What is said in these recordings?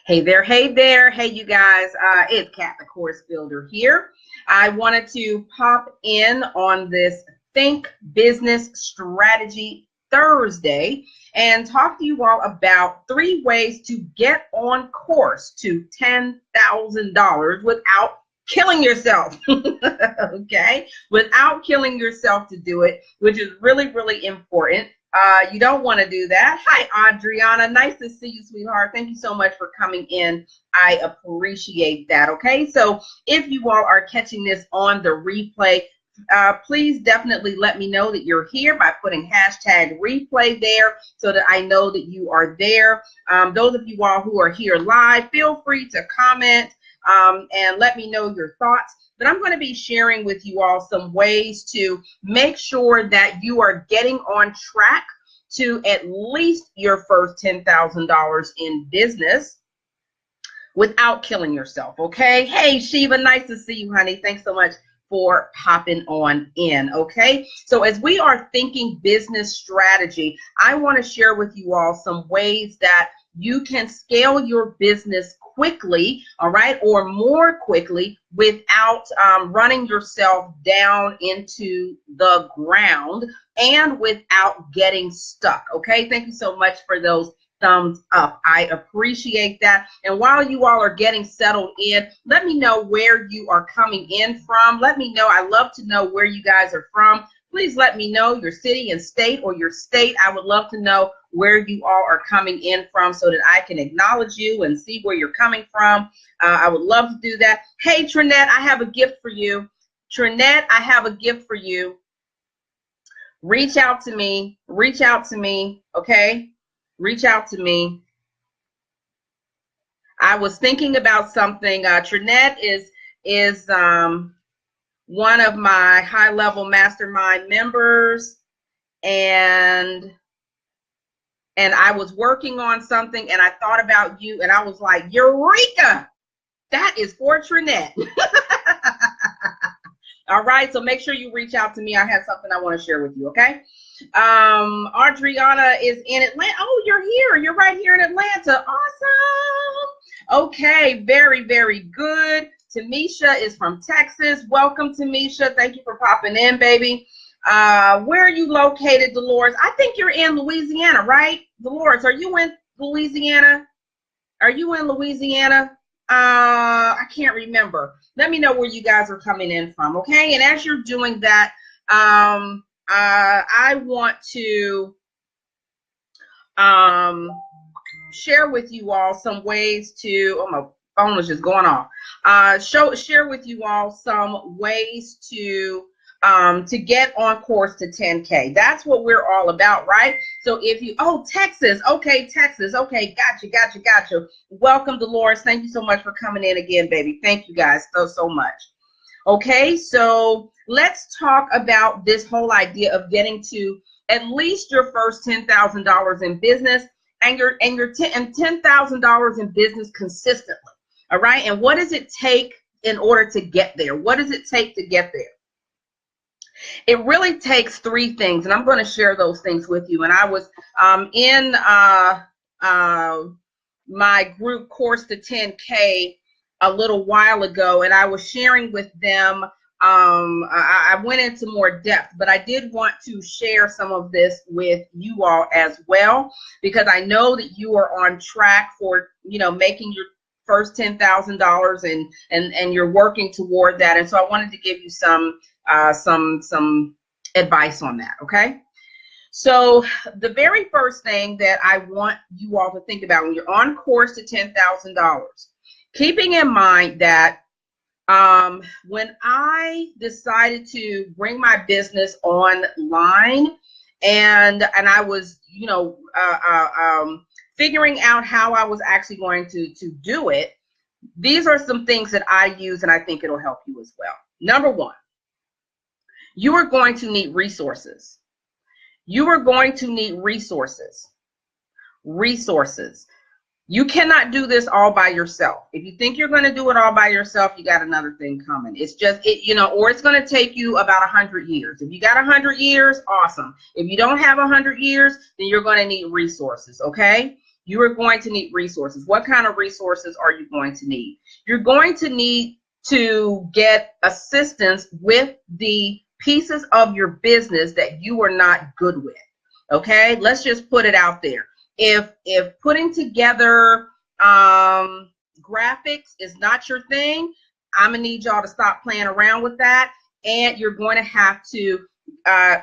Hey there, hey you guys, it's Kat the Course Builder here. I wanted to pop in on this Think Business Strategy Thursday and talk to you all about 3 ways to get on course to $10,000 without killing yourself. Okay, without killing yourself to do it, which is really important. You don't want to do that. Hi, Adriana. Nice to see you, sweetheart. Thank you so much for coming in. I appreciate that. Okay, so if you all are catching this on the replay, please definitely let me know that you're here by putting hashtag replay there so that I know that you are there. Those of you all who are here live, feel free to comment and let me know your thoughts. But I'm going to be sharing with you all some ways to make sure that you are getting on track to at least your first $10,000 in business without killing yourself, okay? Hey, Shiva, nice to see you, honey. Thanks so much for popping on in, okay? So as we are thinking business strategy, I want to share with you all some ways that you can scale your business quickly, all right, or more quickly without running yourself down into the ground and without getting stuck, okay? Thank you so much for those thumbs up. I appreciate that. And while you all are getting settled in, let me know where you are coming in from. Let me know. I love to know where you guys are from. Please let me know your city and state or your state. I would love to know where you all are coming in from so that I can acknowledge you and see where you're coming from. I would love to do that. Hey, Trinette, I have a gift for you. Trinette, I have a gift for you. Reach out to me. Reach out to me, okay? Reach out to me. I was thinking about something. Trinette is one of my high-level mastermind members, and I was working on something, and I thought about you, and I was like, Eureka! That is for Trinette. All right, so make sure you reach out to me. I have something I want to share with you, okay? Adriana is in Atlanta. Oh, you're here. You're right here in Atlanta. Awesome. Okay, very good. Tamisha is from Texas. Welcome, Tamisha. Thank you for popping in, baby. Where are you located, Dolores? I think you're in Louisiana, right? Dolores, are you in Louisiana? Are you in Louisiana? I can't remember. Let me know where you guys are coming in from, okay? And as you're doing that, I want to share with you all some ways to, oh, my phone is just going off. Share with you all some ways to get on course to 10K. That's what we're all about, right? So if you, oh, Texas, okay, Texas, okay, gotcha. Welcome, Dolores. Thank you so much for coming in again, baby. Thank you guys so much. Okay, so let's talk about this whole idea of getting to at least your first $10,000 in business and your $10,000 in business consistently. All right, and what does it take in order to get there? What does it take to get there? It really takes 3 things, and I'm going to share those things with you. And I was in my group Course to 10K a little while ago, and I was sharing with them. I went into more depth, but I did want to share some of this with you all as well, because I know that you are on track for, making your first $10,000 and you're working toward that. And so I wanted to give you some advice on that. Okay. So the very first thing that I want you all to think about when you're on course to $10,000, keeping in mind that when I decided to bring my business online and I was, figuring out how I was actually going to do it, these are some things that I use and I think it'll help you as well. Number 1, you are going to need resources. You are going to need resources. You cannot do this all by yourself. If you think you're going to do it all by yourself, you got another thing coming. It's just, or it's going to take you about 100 years. If you got 100 years, awesome. If you don't have 100 years, then you're going to need resources, okay? You are going to need resources. What kind of resources are you going to need? You're going to need to get assistance with the pieces of your business that you are not good with. Okay, let's just put it out there. If putting together graphics is not your thing, I'm gonna need y'all to stop playing around with that, and you're going to have to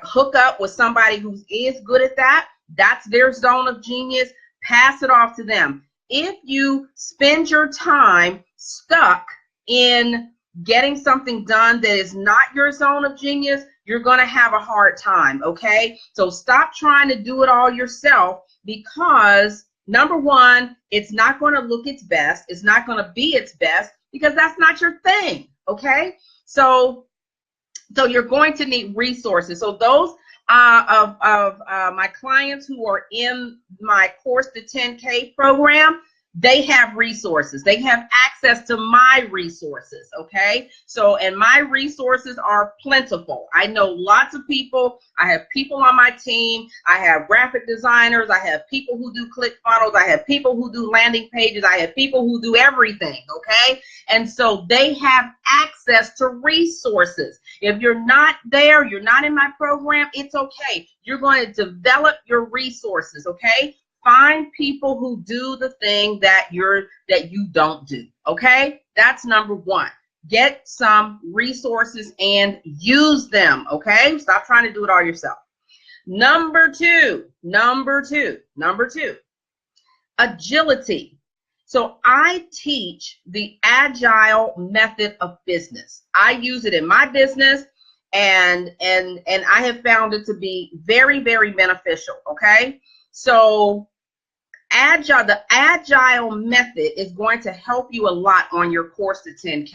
hook up with somebody who is good at that. That's their zone of genius. Pass it off to them. If you spend your time stuck in getting something done that is not your zone of genius, you're going to have a hard time, okay? So stop trying to do it all yourself, because number one, it's not going to look its best. It's not going to be its best because that's not your thing, okay? So you're going to need resources. So those of my clients who are in my Course to 10K program, they have resources. They have access to my resources, okay? So, and my resources are plentiful. I know lots of people. I have people on my team. I have graphic designers. I have people who do ClickFunnels. I have people who do landing pages. I have people who do everything, okay? And so they have access to resources. If you're not there, you're not in my program, it's okay. You're going to develop your resources, okay? Find people who do the thing that you don't do, okay? That's number one. Get some resources and use them, okay? Stop trying to do it all yourself. Number two, agility. So I teach the agile method of business. I use it in my business, and I have found it to be very, very beneficial, okay? So the agile method is going to help you a lot on your Course to 10K.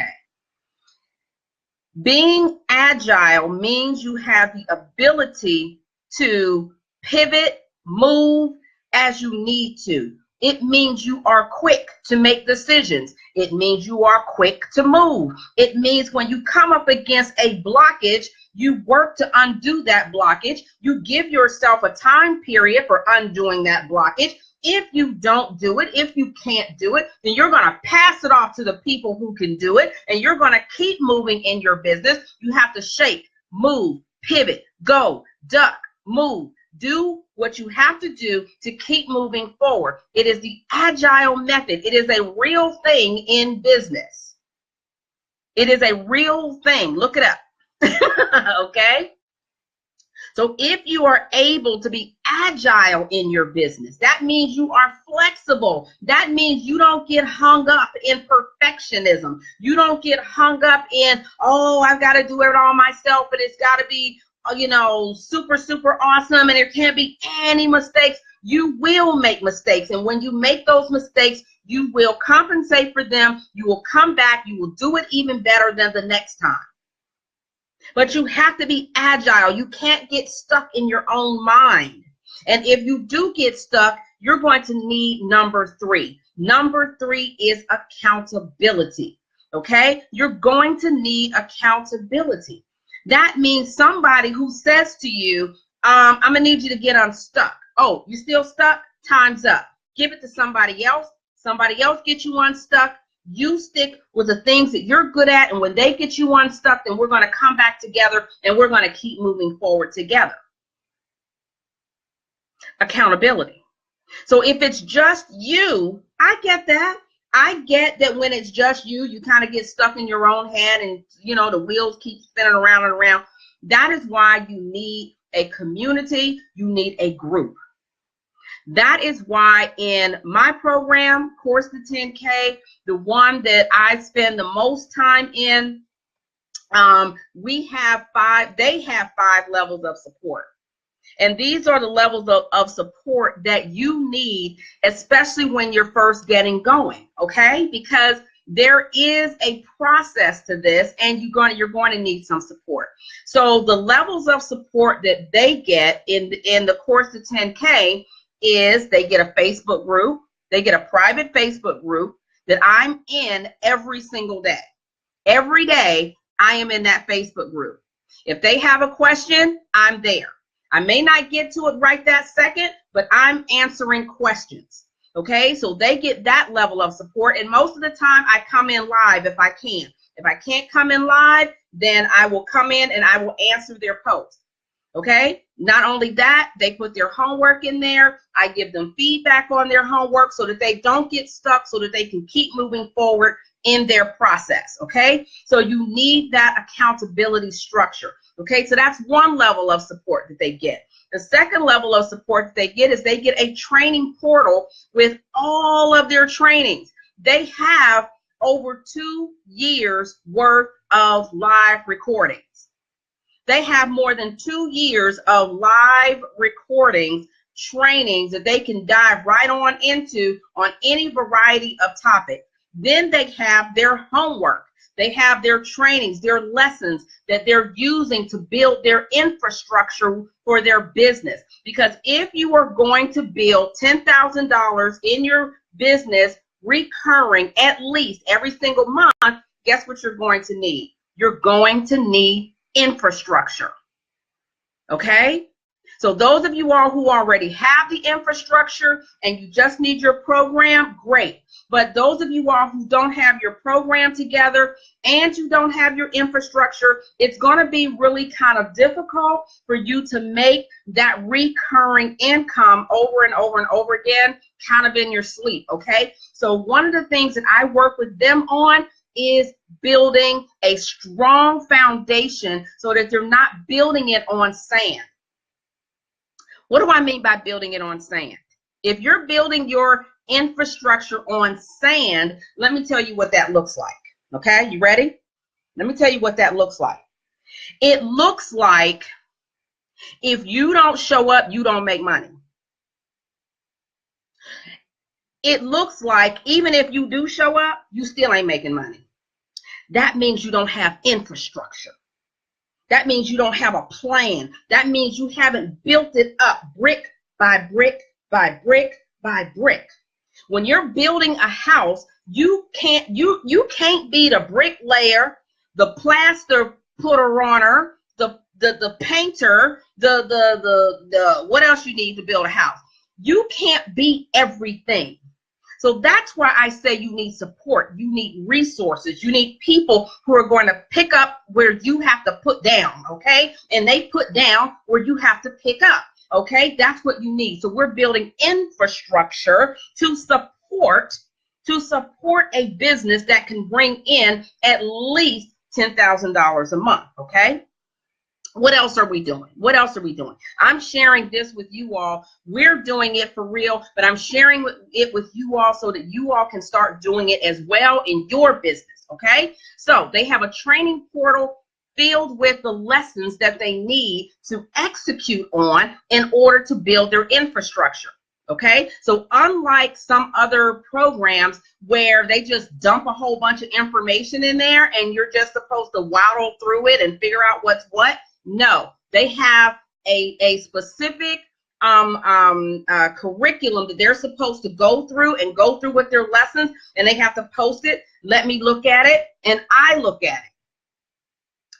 Being agile means you have the ability to pivot, move as you need to. It means you are quick to make decisions. It means you are quick to move. It means when you come up against a blockage, you work to undo that blockage. You give yourself a time period for undoing that blockage. If you don't do it, if you can't do it, then you're going to pass it off to the people who can do it, and you're going to keep moving in your business. You have to shake, move, pivot, go, duck, move. Do what you have to do to keep moving forward. It is the agile method. It is a real thing in business. It is a real thing. Look it up. Okay? So if you are able to be agile in your business, that means you are flexible. That means you don't get hung up in perfectionism. You don't get hung up in, oh, I've got to do it all myself, but it's got to be, you know, super, super awesome, and there can't be any mistakes. You will make mistakes, and when you make those mistakes, you will compensate for them. You will come back. You will do it even better than the next time. But you have to be agile. You can't get stuck in your own mind. And if you do get stuck, you're going to need number three. Number three is accountability. Okay? You're going to need accountability. That means somebody who says to you, I'm going to need you to get unstuck. Oh, you still stuck? Time's up. Give it to somebody else. Somebody else get you unstuck. You stick with the things that you're good at, and when they get you unstuck, then we're going to come back together and we're going to keep moving forward together. Accountability. So if it's just you, I get that. I get that when it's just you, you kind of get stuck in your own head and, you know, the wheels keep spinning around and around. That is why you need a community. You need a group. That is why in my program, Course to 10K, the one that I spend the most time in, they have 5 levels of support. And these are the levels of support that you need, especially when you're first getting going, okay? Because there is a process to this, and you're going to need some support. So the levels of support that they get in the Course to 10K is they get a Facebook group. They get a private Facebook group that I'm in every single day. Every day I am in that Facebook group. If they have a question, I'm there. I may not get to it right that second, but I'm answering questions. Okay, so they get that level of support. And most of the time I come in live if I can. If I can't come in live, then I will come in and I will answer their posts. Okay, not only that, they put their homework in there. I give them feedback on their homework so that they don't get stuck, so that they can keep moving forward in their process. Okay, so you need that accountability structure. Okay, so that's one level of support that they get. The second level of support that they get is they get a training portal with all of their trainings. They have over 2 years worth of live recordings. They have more than 2 years of live recordings, trainings that they can dive right on into on any variety of topics. Then they have their homework. They have their trainings, their lessons that they're using to build their infrastructure for their business. Because if you are going to build $10,000 in your business recurring at least every single month, guess what you're going to need? You're going to need infrastructure. Okay? So those of you all who already have the infrastructure and you just need your program, great. But those of you all who don't have your program together and you don't have your infrastructure, it's going to be really kind of difficult for you to make that recurring income over and over and over again, kind of in your sleep. Okay? So one of the things that I work with them on is building a strong foundation so that they're not building it on sand. What do I mean by building it on sand? If you're building your infrastructure on sand, let me tell you what that looks like. Okay, you ready? Let me tell you what that looks like. It looks like if you don't show up, you don't make money. It looks like even if you do show up, you still ain't making money. That means you don't have infrastructure. That means you don't have a plan. That means you haven't built it up brick by brick by brick by brick. When you're building a house, you can't be the bricklayer, the plaster putter oner, the painter, the what else you need to build a house. You can't be everything. So that's why I say you need support, you need resources, you need people who are going to pick up where you have to put down, okay? And they put down where you have to pick up, okay? That's what you need. So we're building infrastructure to support a business that can bring in at least $10,000 a month, okay? What else are we doing? What else are we doing? I'm sharing this with you all. We're doing it for real, but I'm sharing it with you all so that you all can start doing it as well in your business, okay? So they have a training portal filled with the lessons that they need to execute on in order to build their infrastructure, okay? So unlike some other programs where they just dump a whole bunch of information in there and you're just supposed to waddle through it and figure out what's what, no, they have a specific curriculum that they're supposed to go through with their lessons, and they have to post it. Let me look at it, and I look at it.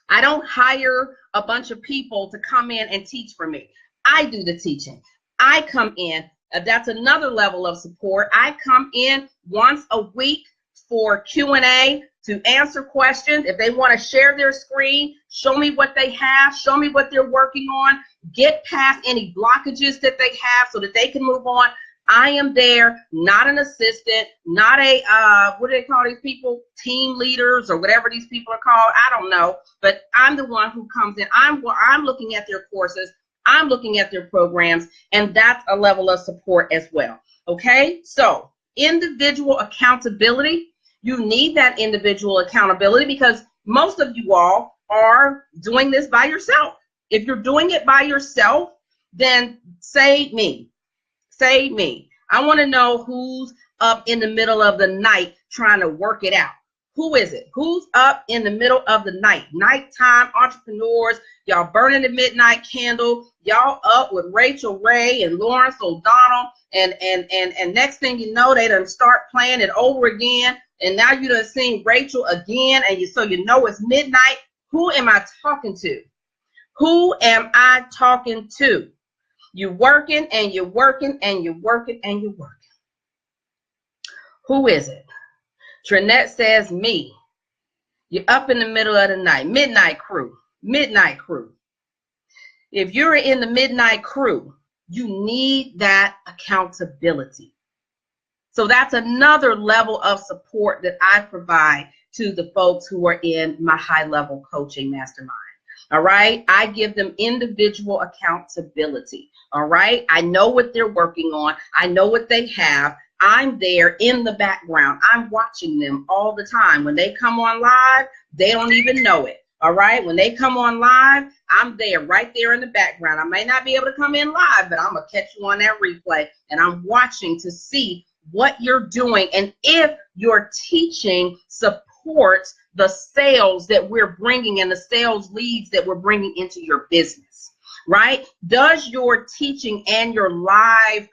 I don't hire a bunch of people to come in and teach for me. I do the teaching. I come in. That's another level of support. I come in once a week for Q&A, to answer questions. If they want to share their screen, show me what they have, show me what they're working on, get past any blockages that they have so that they can move on. I am there, not an assistant, not a, what do they call these people? Team leaders or whatever these people are called. I don't know, but I'm the one who comes in. I'm looking at their courses. I'm looking at their programs, and that's a level of support as well. Okay, so individual accountability. You need that individual accountability because most of you all are doing this by yourself. If you're doing it by yourself, then say me. Say me. I want to know who's up in the middle of the night trying to work it out. Who is it? Who's up in the middle of the night? Nighttime entrepreneurs, y'all burning the midnight candle. Y'all up with Rachel Ray and Lawrence O'Donnell. And next thing you know, they done start playing it over again. And now you done seen Rachel again, and so you know it's midnight. Who am I talking to? Who am I talking to? You're working and you're working and you're working and you're working. Who is it? Trinette says me. You're up in the middle of the night. Midnight crew. Midnight crew. If you're in the midnight crew, you need that accountability. So that's another level of support that I provide to the folks who are in my high-level coaching mastermind. All right. I give them individual accountability. All right. I know what they're working on. I know what they have. I'm there in the background. I'm watching them all the time. When they come on live, they don't even know it. All right. When they come on live, I'm there right there in the background. I may not be able to come in live, but I'm going to catch you on that replay. And I'm watching to see what you're doing and if your teaching supports the sales that we're bringing and the sales leads that we're bringing into your business, right? Does your teaching and your live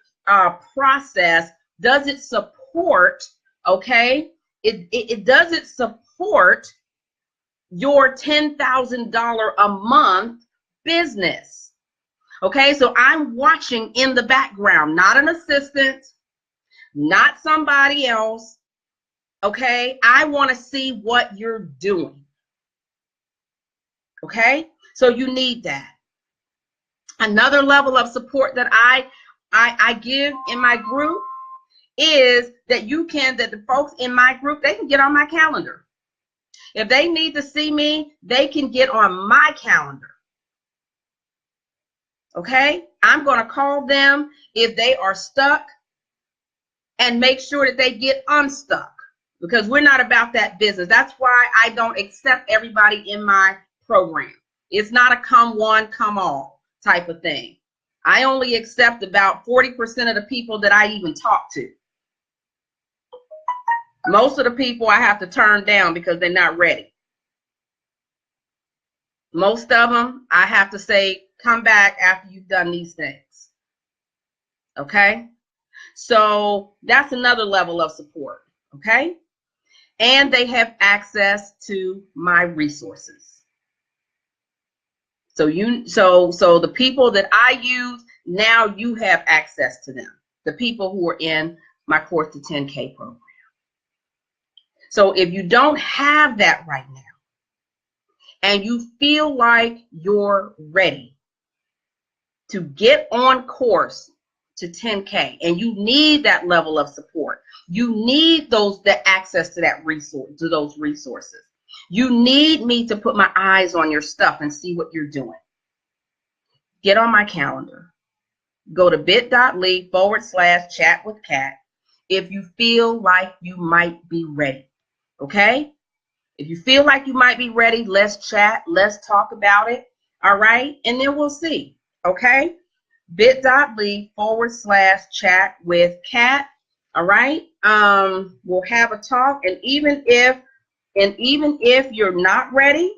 process, does it support, okay? Does it support your $10,000 a month business? Okay, so I'm watching in the background, not an assistant, not somebody else. Okay, I want to see what you're doing. Okay, so you need that. Another level of support that I give in my group is that that the folks in my group, they can get on my calendar. If they need to see me, they can get on my calendar. Okay, I'm going to call them if they are stuck and make sure that they get unstuck, because we're not about that business. That's why I don't accept everybody in my program. It's not a come one, come all type of thing. I only accept about 40% of the people that I even talk to. Most of the people I have to turn down because they're not ready. Most of them I have to say, come back after you've done these things. Okay? So that's another level of support. Okay? And they have access to my resources. So the people that I use, now you have access to them. The people who are in my Course to 10K program. So if you don't have that right now, and you feel like you're ready to get on course to 10K, and you need that level of support, you need the access to that resource, to those resources. You need me to put my eyes on your stuff and see what you're doing. Get on my calendar. Go to bit.ly/chat with Kat if you feel like you might be ready. Okay? If you feel like you might be ready, let's chat. Let's talk about it. All right? And then we'll see. Okay? bit.ly/chat with Kat. All right? We'll have a talk. And even if you're not ready,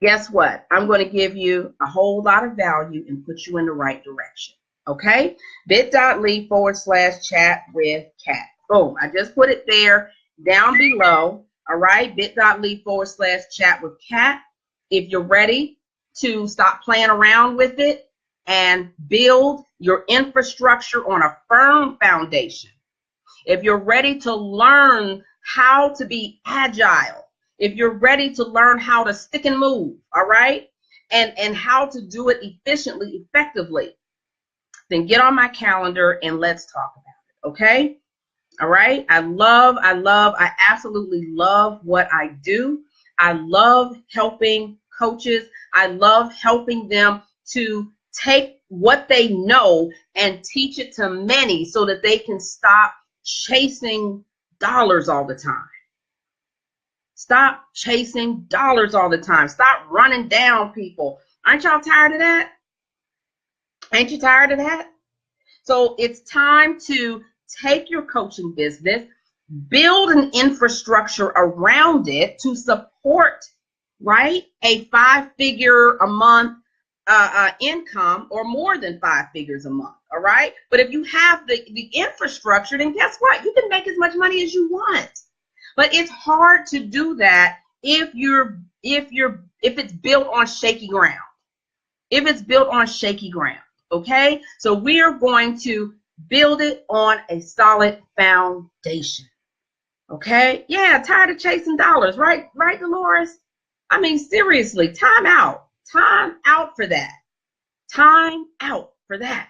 guess what? I'm going to give you a whole lot of value and put you in the right direction. Okay? bit.ly/chat with Kat. Boom. I just put it there down below. All right? bit.ly/chat with Kat. If you're ready to stop playing around with it and build your infrastructure on a firm foundation. If you're ready to learn how to be agile, if you're ready to learn how to stick and move, all right, and how to do it efficiently, effectively, then get on my calendar and let's talk about it, okay? All right? I absolutely love what I do. I love helping coaches. I love helping them to take what they know and teach it to many so that they can stop chasing dollars all the time. Stop chasing dollars all the time. Stop running down people. Aren't y'all tired of that? Ain't you tired of that? So it's time to take your coaching business, build an infrastructure around it to support, right, a 5-figure a month income, or more than 5 figures a month. All right. But if you have the infrastructure, then guess what? You can make as much money as you want. But it's hard to do that if it's built on shaky ground. If it's built on shaky ground. Okay. So we are going to Build it on a solid foundation. Okay? Yeah, tired of chasing dollars, right? Right, Dolores? I mean, seriously, time out. Time out for that. Time out for that.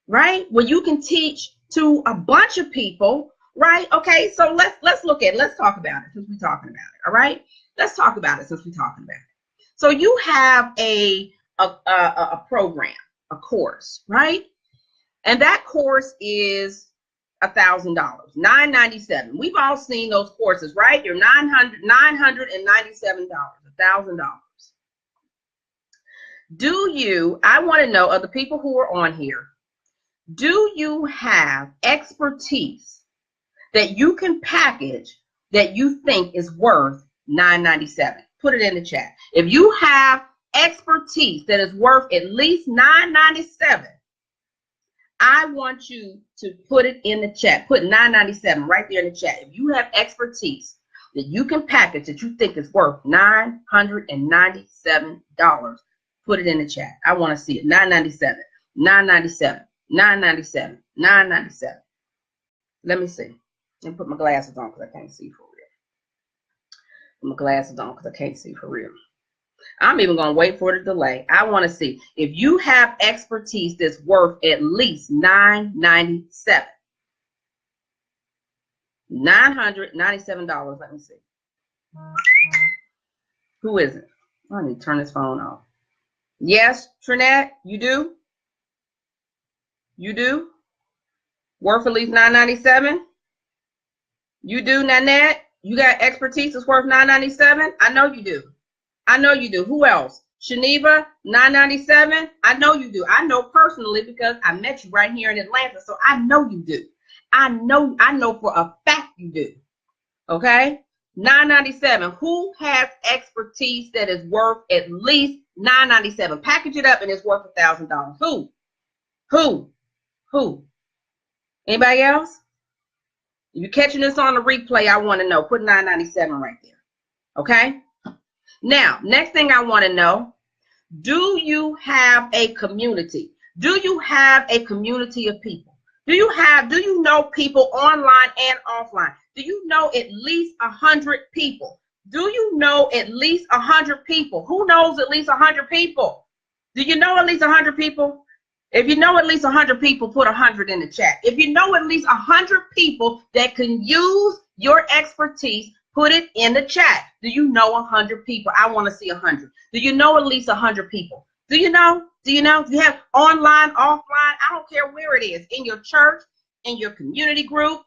Right? Well, you can teach to a bunch of people, right? Okay, so let's look at it. Let's talk about it since we're talking about it. All right? Let's talk about it since we're talking about it. So you have a program, a course, right? And that course is $1,000, $997. We've all seen those courses, right? They're $997, $1,000. I want to know, of the people who are on here, do you have expertise that you can package that you think is worth $997? Put it in the chat. If you have expertise that is worth at least $997, I want you to put it in the chat. Put $997 right there in the chat. If you have expertise that you can package that you think is worth $997, put it in the chat. I want to see it. $997, $997, $997, $997. Let me see. Let me put my glasses on because I can't see for real. Put my glasses on because I can't see for real. I'm even going to wait for the delay. I want to see if you have expertise that's worth at least $997. $997. Let me see. Who is it? I need to turn this phone off. Yes, Trinette, you do? You do? Worth at least $997? You do, Nanette? You got expertise that's worth $997? I know you do. I know you do. Who else? Shaniva, $997? I know you do. I know personally because I met you right here in Atlanta, so I know you do. I know for a fact you do. Okay? $997. Who has expertise that is worth at least $997? Package it up and it's worth $1,000. Who? Anybody else? If you're catching this on the replay, I want to know. Put $997 right there. Okay? Now, next thing I want to know, do you have a community? Do you have a community of people? Do you know people online and offline? Do you know at least 100 people? Do you know at least 100 people? Who knows at least 100 people? Do you know at least 100 people? If you know at least 100 people, put 100 in the chat. If you know at least 100 people that can use your expertise, put it in the chat. Do you know 100 people? I want to see 100. Do you know at least 100 people? Do you know? Do you know? Do you have online, offline? I don't care where it is. In your church, in your community group,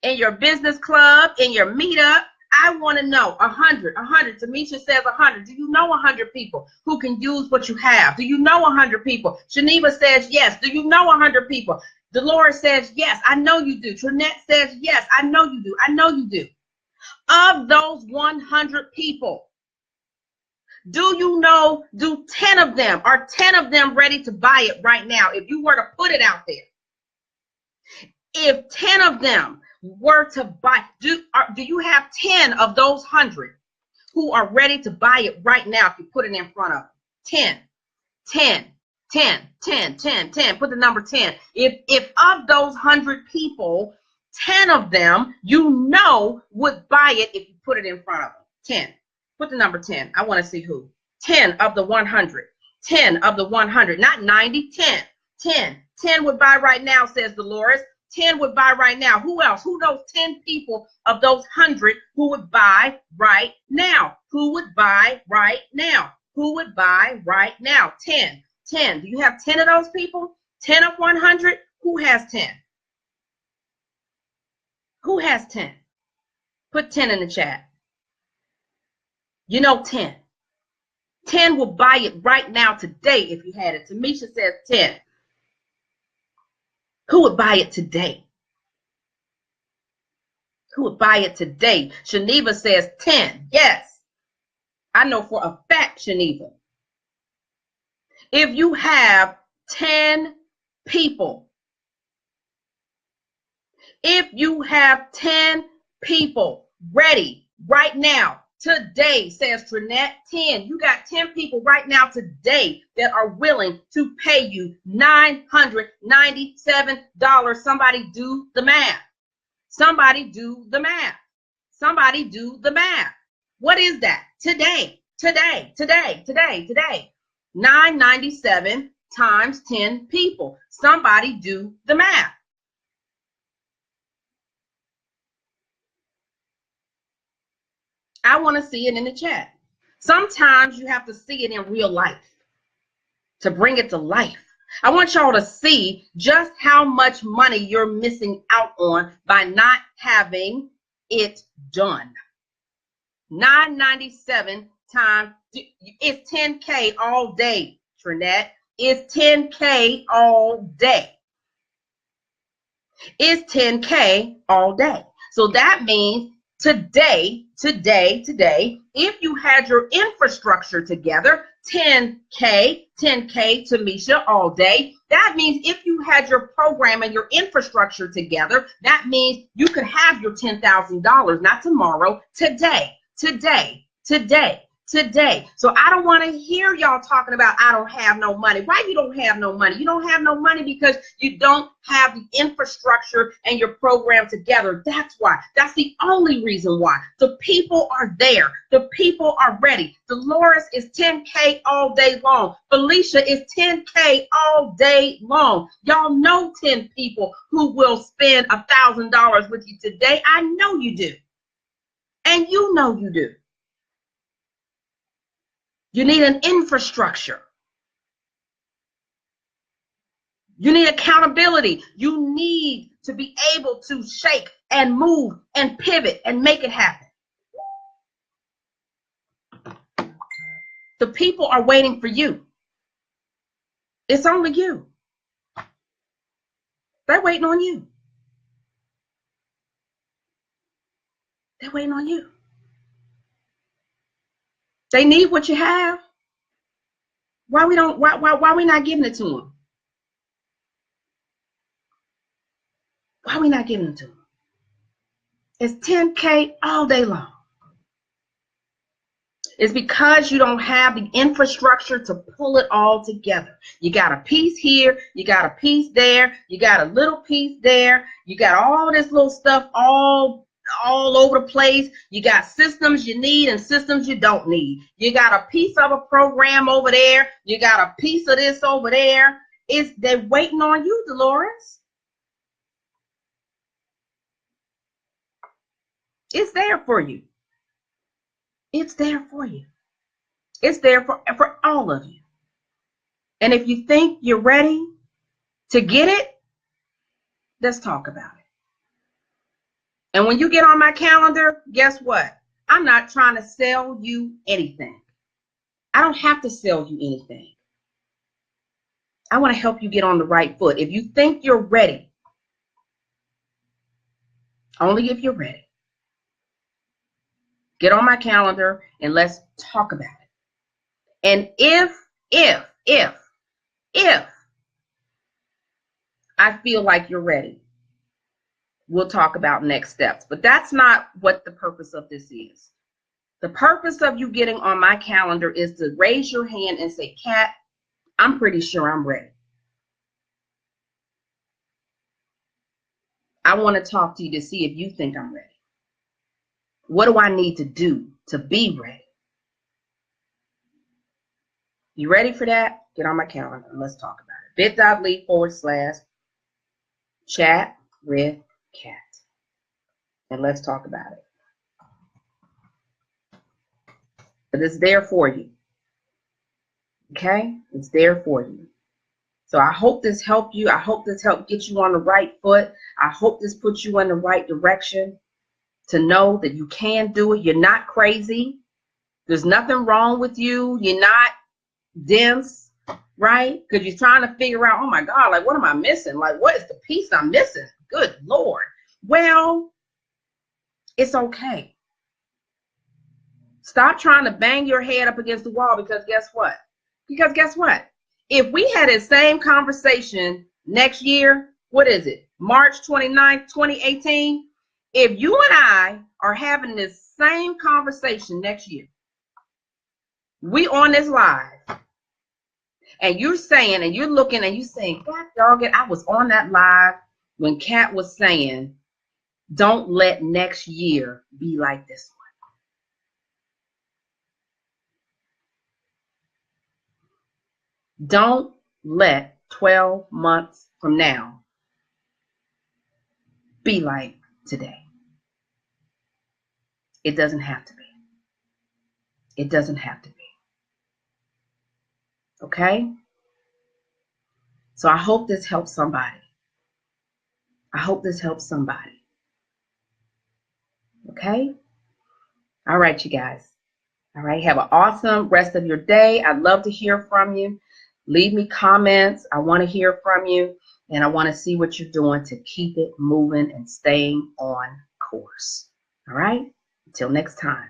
in your business club, in your meetup. I want to know 100. Tamisha says 100. Do you know 100 people who can use what you have? Do you know 100 people? Shaniva says yes. Do you know 100 people? Dolores says yes. I know you do. Trinette says yes. I know you do. I know you do. Of those 100 people, do you know, do 10 of them, are 10 of them ready to buy it right now? If you were to put it out there, if 10 of them were to buy, do you have 10 of those 100 who are ready to buy it right now if you put it in front of them? 10. Put the number 10. If of those 100 people, 10 of them you know would buy it if you put it in front of them. 10. Put the number 10. I want to see who. 10 of the 100. 10 of the 100. Not 90. 10. 10 would buy right now, says Dolores. 10 would buy right now. Who else? Who knows 10 people of those 100 who would buy right now? Who would buy right now? Who would buy right now? 10. Do you have 10 of those people? 10 of 100? Who has 10? Who has 10? Put 10 in the chat. You know 10. 10 will buy it right now today if you had it. Tamisha says 10. Who would buy it today? Who would buy it today? Shaniva says 10. Yes. I know for a fact, Shaniva. If you have 10 people, if you have 10 people ready right now today, says Trinette. 10. You got 10 people right now today that are willing to pay you $997. Somebody do the math. Somebody do the math. Somebody do the math. What is that? Today. 997 times 10 people. Somebody do the math. I want to see it in the chat. Sometimes you have to see it in real life to bring it to life. I want y'all to see just how much money you're missing out on by not having it done. 997 times, it's 10K all day, Trinette. It's 10K all day. It's 10K all day. So that means today, if you had your infrastructure together, 10K, Tamisha, all day. That means if you had your program and your infrastructure together, that means you could have your $10,000, not tomorrow, today. So I don't want to hear y'all talking about I don't have no money. Why you don't have no money? You don't have no money because you don't have the infrastructure and your program together. That's why. That's the only reason why. The people are there. The people are ready. Dolores is 10K all day long. Felicia is 10K all day long. Y'all know 10 people who will spend $1,000 with you today. I know you do. And you know you do. You need an infrastructure. You need accountability. You need to be able to shake and move and pivot and make it happen. The people are waiting for you. It's only you. They're waiting on you. They're waiting on you. They need what you have. Why we not giving it to them? Why we not giving it to them? It's 10K all day long. It's because you don't have the infrastructure to pull it all together. You got a piece here, you got a piece there, you got a little piece there, you got all this little stuff all over the place. You got systems you need and systems you don't need. You got a piece of a program over there. You got a piece of this over there. They're waiting on you, Dolores. It's there for you. It's there for you. It's there for all of you. And if you think you're ready to get it, let's talk about it. And when you get on my calendar, guess what? I'm not trying to sell you anything. I don't have to sell you anything. I want to help you get on the right foot. If you think you're ready, only if you're ready, get on my calendar and let's talk about it. And if I feel like you're ready, we'll talk about next steps. But that's not what the purpose of this is. The purpose of you getting on my calendar is to raise your hand and say, Kat, I'm pretty sure I'm ready. I want to talk to you to see if you think I'm ready. What do I need to do to be ready? You ready for that? Get on my calendar and let's talk about it. bit.ly/chat with Kat. And let's talk about it. But it's there for you. Okay? It's there for you. So I hope this helped you. I hope this helped get you on the right foot. I hope this puts you in the right direction to know that you can do it. You're not crazy. There's nothing wrong with you. You're not dense, right? Because you're trying to figure out, oh my God, like what am I missing? Like what is the piece I'm missing? Good Lord. Well, it's okay. Stop trying to bang your head up against the wall because guess what? If we had the same conversation next year, what is it? March 29th, 2018. If you and I are having this same conversation next year. We on this live. And you're saying, and you're looking and you're saying, God dog it, I was on that live when Kat was saying, don't let next year be like this one. Don't let 12 months from now be like today. It doesn't have to be. It doesn't have to be. Okay? So I hope this helps somebody. I hope this helps somebody. Okay? All right, you guys. All right. Have an awesome rest of your day. I'd love to hear from you. Leave me comments. I want to hear from you. And I want to see what you're doing to keep it moving and staying on course. All right. Until next time.